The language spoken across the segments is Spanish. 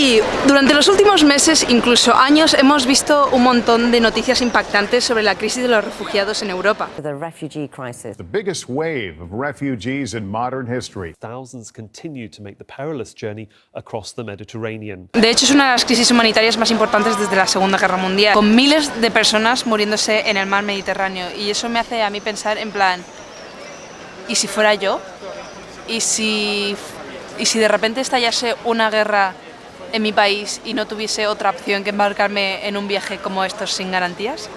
Y durante los últimos meses, incluso años, hemos visto un montón de noticias impactantes sobre la crisis de los refugiados en Europa. The refugee crisis. The biggest wave of refugees in modern history. Thousands continue to make the perilous journey across the Mediterranean. De hecho, es una de las crisis humanitarias más importantes desde la Segunda Guerra Mundial, con miles de personas muriéndose en el mar Mediterráneo. Y eso me hace a mí pensar en plan, ¿y si fuera yo? ¿Y si de repente estallase una guerra en mi país y no tuviese otra opción que embarcarme en un viaje como estos sin garantías?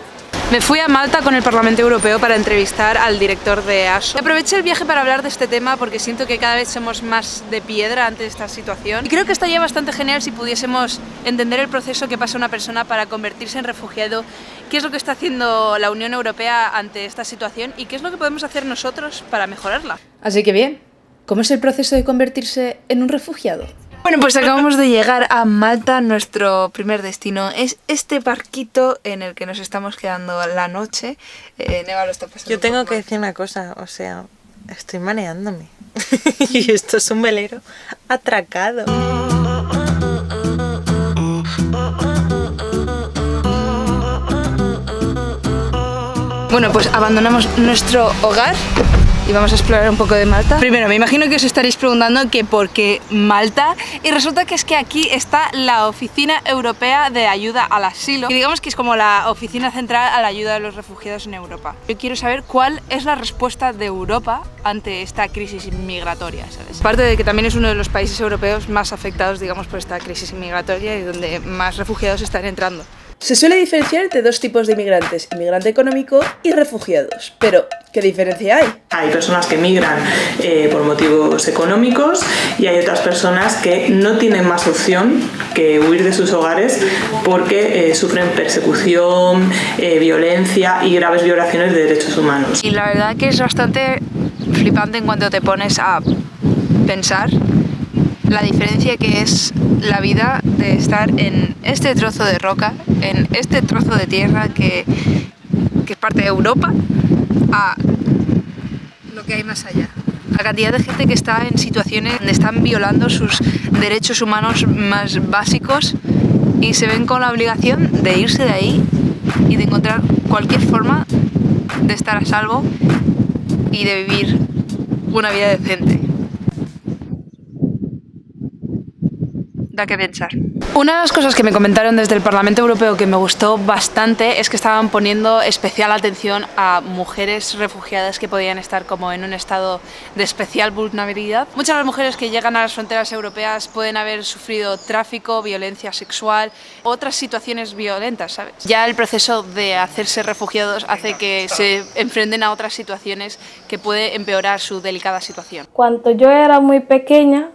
Me fui a Malta con el Parlamento Europeo para entrevistar al director de EASO. Aproveché el viaje para hablar de este tema porque siento que cada vez somos más de piedra ante esta situación. Y creo que estaría bastante genial si pudiésemos entender el proceso que pasa una persona para convertirse en refugiado, qué es lo que está haciendo la Unión Europea ante esta situación y qué es lo que podemos hacer nosotros para mejorarla. Así que bien, ¿cómo es el proceso de convertirse en un refugiado? Bueno, pues acabamos de llegar a Malta, nuestro primer destino es este barquito en el que nos estamos quedando la noche. Neva lo está pasando. Yo tengo que decir una cosa, o sea, estoy mareándome y esto es un velero atracado. Bueno, pues abandonamos nuestro hogar y vamos a explorar un poco de Malta. Primero, me imagino que os estaréis preguntando que por qué Malta, y resulta que es que aquí está la Oficina Europea de Ayuda al Asilo, y digamos que es como la oficina central a la ayuda de los refugiados en Europa. Yo quiero saber cuál es la respuesta de Europa ante esta crisis migratoria, ¿sabes? Aparte de que también es uno de los países europeos más afectados, digamos, por esta crisis migratoria y donde más refugiados están entrando. Se suele diferenciar entre dos tipos de inmigrantes, inmigrante económico y refugiados. Pero, ¿qué diferencia hay? Hay personas que migran por motivos económicos y hay otras personas que no tienen más opción que huir de sus hogares porque sufren persecución, violencia y graves violaciones de derechos humanos. Y la verdad que es bastante flipante en cuanto te pones a pensar la diferencia que es la vida de estar en este trozo de roca, en este trozo de tierra que es parte de Europa, a lo que hay más allá. La cantidad de gente que está en situaciones donde están violando sus derechos humanos más básicos y se ven con la obligación de irse de ahí y de encontrar cualquier forma de estar a salvo y de vivir una vida decente. Da que pensar. Una de las cosas que me comentaron desde el Parlamento Europeo que me gustó bastante es que estaban poniendo especial atención a mujeres refugiadas que podían estar como en un estado de especial vulnerabilidad. Muchas de las mujeres que llegan a las fronteras europeas pueden haber sufrido tráfico, violencia sexual, otras situaciones violentas, ¿sabes? Ya el proceso de hacerse refugiados hace que se enfrenten a otras situaciones que puede empeorar su delicada situación. Cuando yo era muy pequeña,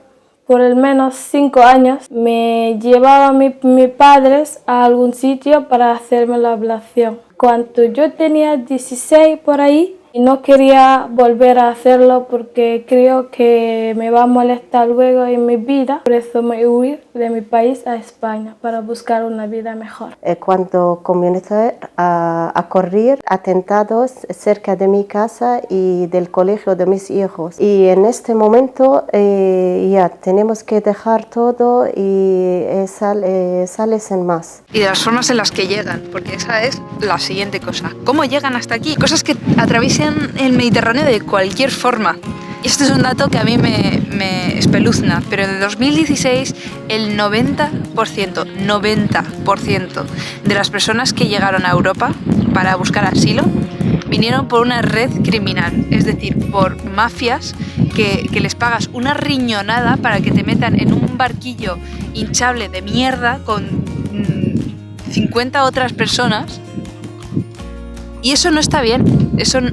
por al menos 5 años, me llevaba mis padres a algún sitio para hacerme la ablación. Cuando yo tenía 16 por ahí, y no quería volver a hacerlo porque creo que me va a molestar luego en mi vida. Por eso me huí de mi país a España para buscar una vida mejor. Cuando comencé a ocurrir atentados cerca de mi casa y del colegio de mis hijos. Y en este momento ya tenemos que dejar todo y sales en más. Y de las formas en las que llegan, porque esa es la siguiente cosa. ¿Cómo llegan hasta aquí? Cosas que atraviesen el Mediterráneo de cualquier forma. Y este es un dato que a mí me espeluzna, pero en el 2016 el 90% de las personas que llegaron a Europa para buscar asilo vinieron por una red criminal, es decir, por mafias que les pagas una riñonada para que te metan en un barquillo hinchable de mierda con 50 otras personas. Y eso no está bien, eso no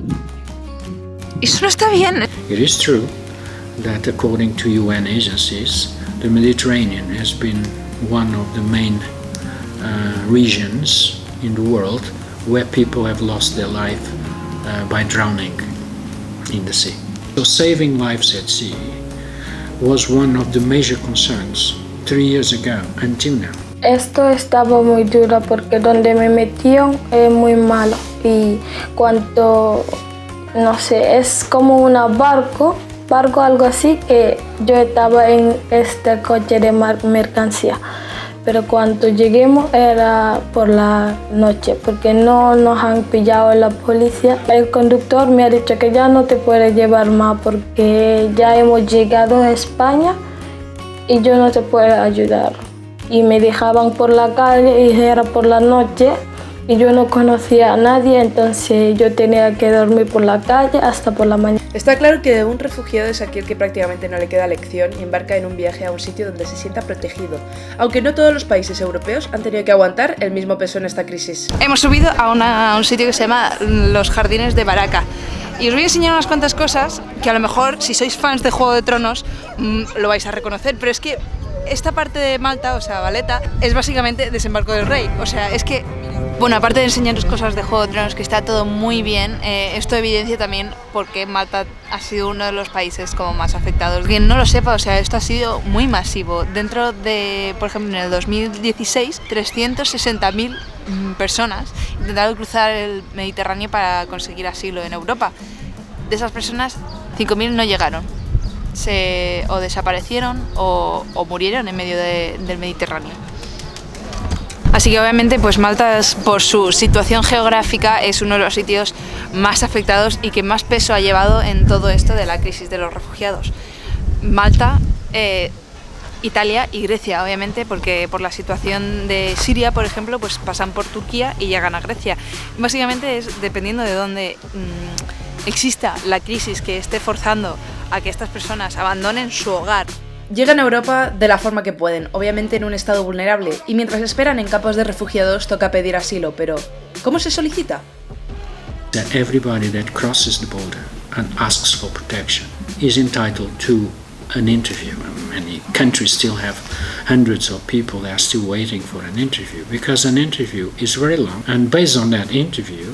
está bien. It is true that according to UN agencies, the Mediterranean has been one of the main regions in the world where people have lost their life by drowning in the sea. So saving lives at sea was one of the major concerns 3 years ago until now. Esto estaba muy duro porque donde me metieron es muy malo y cuando, no sé, es como un barco barco, algo así, que yo estaba en este coche de mercancía. Pero cuando lleguemos era por la noche, porque no nos han pillado la policía. El conductor me ha dicho que ya no te puede llevar más porque ya hemos llegado a España y yo no te puedo ayudar. Y me dejaban por la calle y era por la noche y yo no conocía a nadie, entonces yo tenía que dormir por la calle hasta por la mañana. Está claro que un refugiado es aquel que prácticamente no le queda elección y embarca en un viaje a un sitio donde se sienta protegido, aunque no todos los países europeos han tenido que aguantar el mismo peso en esta crisis. Hemos subido a un sitio que se llama Los Jardines de Baraka y os voy a enseñar unas cuantas cosas que a lo mejor si sois fans de Juego de Tronos lo vais a reconocer, pero es que esta parte de Malta, o sea, Valletta, es básicamente Desembarco del Rey, o sea, es que bueno, aparte de enseñaros cosas de Juego de Tronos, que está todo muy bien, esto evidencia también porque Malta ha sido uno de los países como más afectados. Quien no lo sepa, o sea, esto ha sido muy masivo. Dentro de, por ejemplo, en el 2016, 360.000 personas intentaron cruzar el Mediterráneo para conseguir asilo en Europa. De esas personas, 5.000 no llegaron. O desaparecieron o murieron en medio del Mediterráneo. Así que obviamente pues Malta, por su situación geográfica, es uno de los sitios más afectados y que más peso ha llevado en todo esto de la crisis de los refugiados. Malta, Italia y Grecia, obviamente, porque por la situación de Siria, por ejemplo, pues pasan por Turquía y llegan a Grecia. Básicamente es dependiendo de dónde exista la crisis que esté forzando a que estas personas abandonen su hogar. Llegan a Europa de la forma que pueden, obviamente en un estado vulnerable, y mientras esperan en campos de refugiados toca pedir asilo, pero ¿cómo se solicita? That everybody that crosses the border and asks for protection is entitled to an interview. Many countries still have hundreds of people that are still waiting for an interview because an interview is very long, and based on that interview,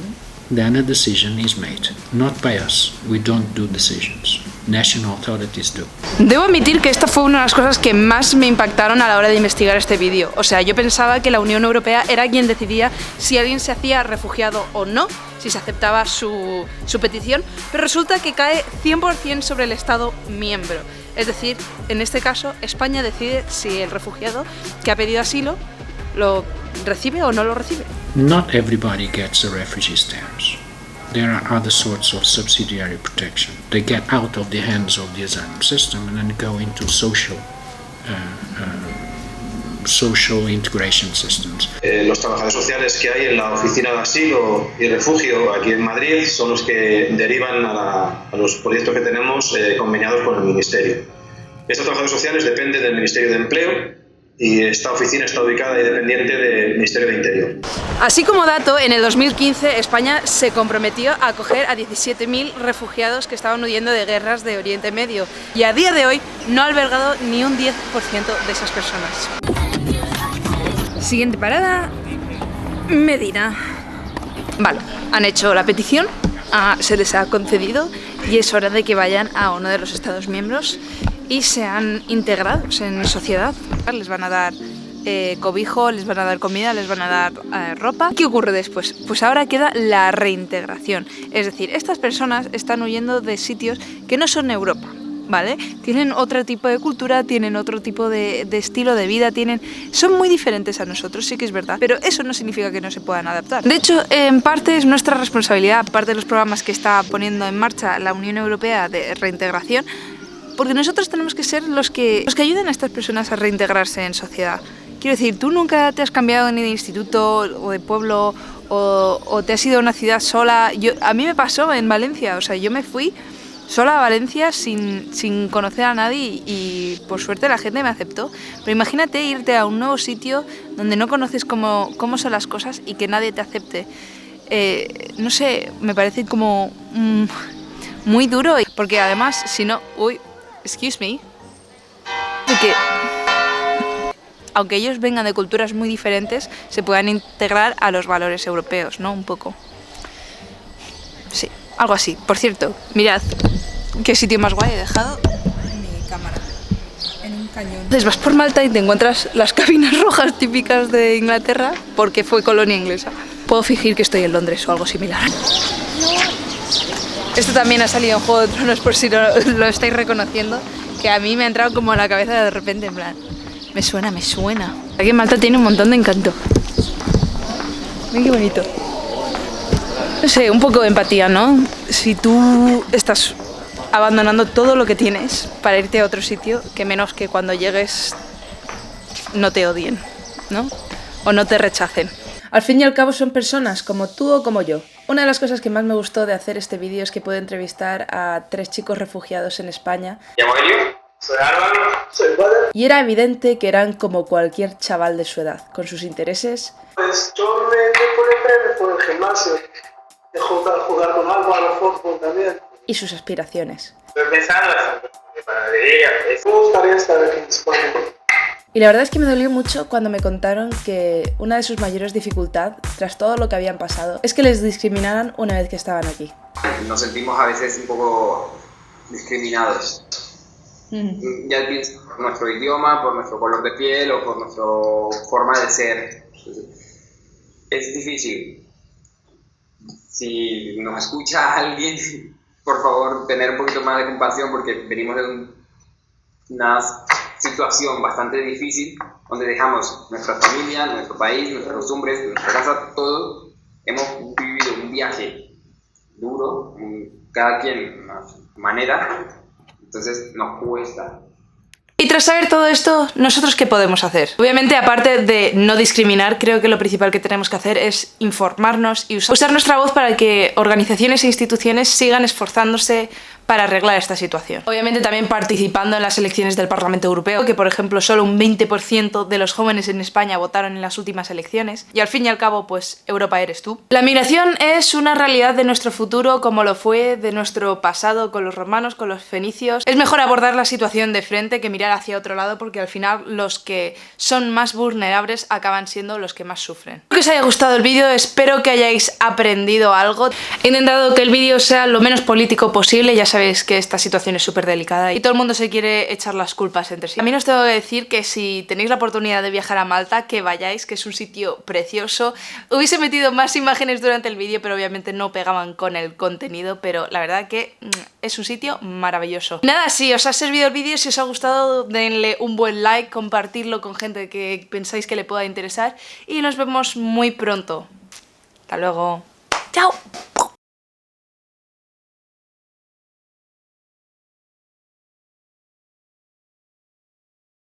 then a decision is made. Not by us. We don't do decisions. National authorities do. Debo admitir que esta fue una de las cosas que más me impactaron a la hora de investigar este vídeo. O sea, yo pensaba que la Unión Europea era quien decidía si alguien se hacía refugiado o no, si se aceptaba su petición, pero resulta que cae 100% sobre el Estado miembro. Es decir, en este caso, España decide si el refugiado que ha pedido asilo lo recibe o no lo recibe. Not everybody gets a refugee status. There are other sorts of subsidiary protection. They get out of the hands of the asylum system and then go into social integration systems. Los trabajadores sociales que hay en la Oficina de Asilo y Refugio aquí en Madrid son los que derivan a los proyectos que tenemos conveniados con el Ministerio. Estos trabajadores sociales dependen del Ministerio de Empleo y esta oficina está ubicada y dependiente del Ministerio de Interior. Así como dato, en el 2015 España se comprometió a acoger a 17.000 refugiados que estaban huyendo de guerras de Oriente Medio y a día de hoy no ha albergado ni un 10% de esas personas. Siguiente parada, Medina. Vale, han hecho la petición, se les ha concedido y es hora de que vayan a uno de los Estados miembros y sean integrados en sociedad. Les van a dar cobijo, les van a dar comida, les van a dar ropa. ¿Qué ocurre después? Pues ahora queda la reintegración. Es decir, estas personas están huyendo de sitios que no son Europa, ¿vale? Tienen otro tipo de cultura, tienen otro tipo de estilo de vida, son muy diferentes a nosotros, sí que es verdad, pero eso no significa que no se puedan adaptar. De hecho, en parte es nuestra responsabilidad, parte de los programas que está poniendo en marcha la Unión Europea de reintegración, porque nosotros tenemos que ser los que ayuden a estas personas a reintegrarse en sociedad. Quiero decir, tú nunca te has cambiado ni de instituto o de pueblo o te has ido a una ciudad sola. A mí me pasó en Valencia, o sea, yo me fui sola a Valencia sin conocer a nadie y por suerte la gente me aceptó. Pero imagínate irte a un nuevo sitio donde no conoces cómo son las cosas y que nadie te acepte. No sé, me parece como muy duro, porque además, si no... excuse me, que aunque ellos vengan de culturas muy diferentes, se puedan integrar a los valores europeos, ¿no? Un poco. Sí, algo así. Por cierto, mirad qué sitio más guay he dejado mi cámara. En un cañón. Entonces vas por Malta y te encuentras las cabinas rojas típicas de Inglaterra, porque fue colonia inglesa. Puedo fingir que estoy en Londres o algo similar. Esto también ha salido en Juego de Tronos, por si lo estáis reconociendo, que a mí me ha entrado como a la cabeza de repente, en plan, me suena. Aquí en Malta tiene un montón de encanto. Mira qué bonito. No sé, un poco de empatía, ¿no? Si tú estás abandonando todo lo que tienes para irte a otro sitio, que menos que cuando llegues no te odien, ¿no? O no te rechacen. Al fin y al cabo son personas como tú o como yo. Una de las cosas que más me gustó de hacer este vídeo es que pude entrevistar a 3 chicos refugiados en España. Me llamo Elio, soy Álvaro, soy Wader. Y era evidente que eran como cualquier chaval de su edad, con sus intereses. Pues yo me entré por el gimnasio, de jugar con algo a fútbol también. Y sus aspiraciones. Estoy pensando en panadería. Me gustaría estar aquí en España. Y la verdad es que me dolió mucho cuando me contaron que una de sus mayores dificultades, tras todo lo que habían pasado, es que les discriminaran una vez que estaban aquí. Nos sentimos a veces un poco discriminados. Ya pienso por nuestro idioma, por nuestro color de piel o por nuestra forma de ser. Es difícil. Si nos escucha alguien, por favor, tener un poquito más de compasión porque venimos de una situación bastante difícil donde dejamos nuestra familia, nuestro país, nuestras costumbres, nuestra casa, todo. Hemos vivido un viaje duro, cada quien a su manera, entonces nos cuesta. Y tras saber todo esto, ¿nosotros qué podemos hacer? Obviamente, aparte de no discriminar, creo que lo principal que tenemos que hacer es informarnos y usar nuestra voz para que organizaciones e instituciones sigan esforzándose para arreglar esta situación. Obviamente también participando en las elecciones del Parlamento Europeo, que por ejemplo solo un 20% de los jóvenes en España votaron en las últimas elecciones, y al fin y al cabo pues Europa eres tú. La migración es una realidad de nuestro futuro como lo fue de nuestro pasado con los romanos, con los fenicios. Es mejor abordar la situación de frente que mirar hacia otro lado porque al final los que son más vulnerables acaban siendo los que más sufren. Espero que os haya gustado el vídeo, espero que hayáis aprendido algo. He intentado que el vídeo sea lo menos político posible, ya sabéis que esta situación es súper delicada y todo el mundo se quiere echar las culpas entre sí. También os tengo que decir que si tenéis la oportunidad de viajar a Malta, que vayáis, que es un sitio precioso. Hubiese metido más imágenes durante el vídeo, pero obviamente no pegaban con el contenido, pero la verdad que es un sitio maravilloso. Nada, si os ha servido el vídeo, si os ha gustado, denle un buen like, compartirlo con gente que pensáis que le pueda interesar y nos vemos muy pronto. Hasta luego. ¡Chao!